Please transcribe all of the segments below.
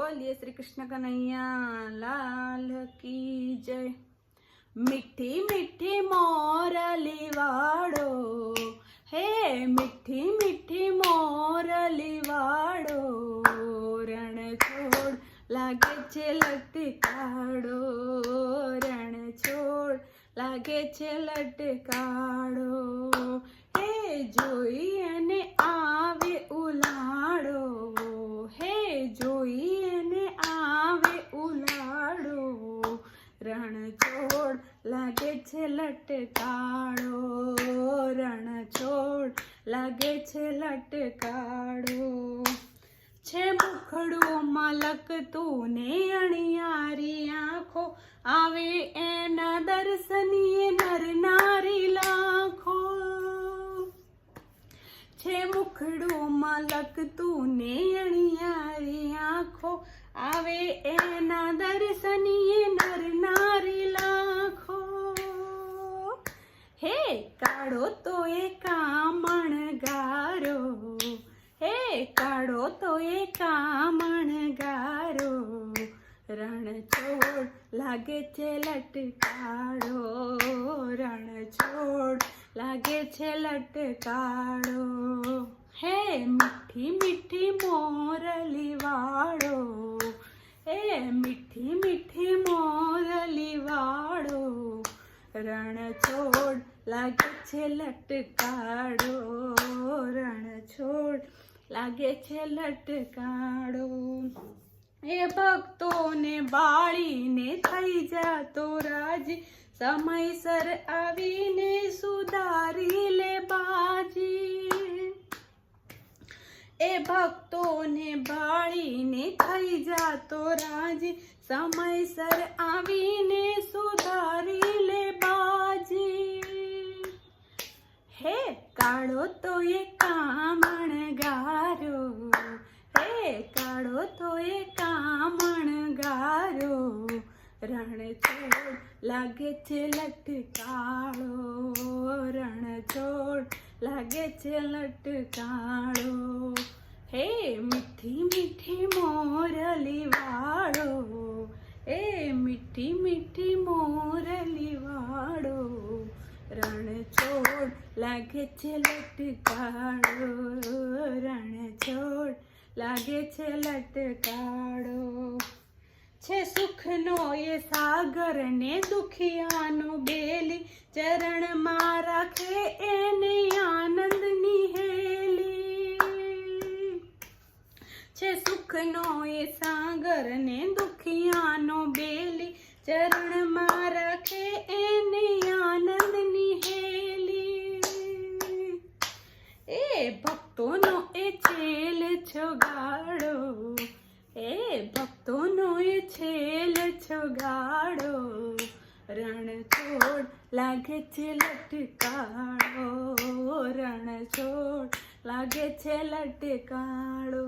बोलिए श्री कृष्ण कन्हैया लाल की जय। मीठी मीठी मोरली वाड़ो हे मीठी मीठी मोरली वाड़ो रण छोड़ लागे छे लटकाड़ो रण छोड़ लागे छे लटकाड़ो हे जोई अने आवे उलाड़ो हे जोई अने आवे उलाड़ो रण छोड़ लागे छे लटकाड़ो रण छोड़ लागे छे लटकाड़ो छे मुखड़ो मलक तूने अणियारी आँखो आवे एना दर्शनीय नर नारी लाखो छे मुखड़ो मलक तूने अणियारी आँखो आवे एना दर्शनीय नर नारी लाखो हे काढ़ो तो ए कामण गारो हे काढ़ो तो ए कामण गारो रण छोड़ लागे छे लटकाड़ो रण छोड़ लागे छे लटकाड़ो हे मीठी मीठी मोरली वाड़ो हे मीठी मीठी मोरली वाड़ो रण छोड़ लागे छे लटकाड़ो रण छोड़ लागे छे लटकाड़ो ए भक्तोने बाळीने थई जातो राजी समयसर आवीने सुधारी ले बाजी ए भक्तोने बाळीने थई जातो राजी समयसर आवीने सुधारी ले बाजी हे काढ़ो तो ये कामण गारो हे काढ़ो तो ये कामण गारो रण छोड़ लागे छे लटकाड़ो रण छोड़ लागे छे लटकाड़ो हे मीठी मीठी मोरली वाड़ो ए मीठी मीठी मोरली वाड़ो रण छोड़ लागे छे लटकाड़ो रण छोड़ लागे छे लटकाड़ो छे सुखनो ये सागर ने दुखियानो बेली चरण मां राखे एने आनंदनी हेली छे सुखनो ये सागर ने दुखियानो बेली चरण मां राखे एने आनंदनी हेली ए भक्तोनो ए छेल छोगाड़ो ए भक्तोनो ए छेल छोगाड़ो रण छोड़ लागे छे लटकाड़ो रण छोड़ लागे छे लटकाड़ो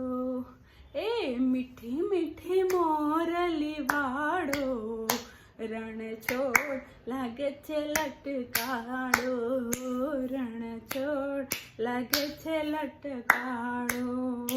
ए मीठी मीठी मोरली वाड़ो रण छोड़ लागे छे लटकाड़ो रण छोड़ लागे छे लटकाड़ो।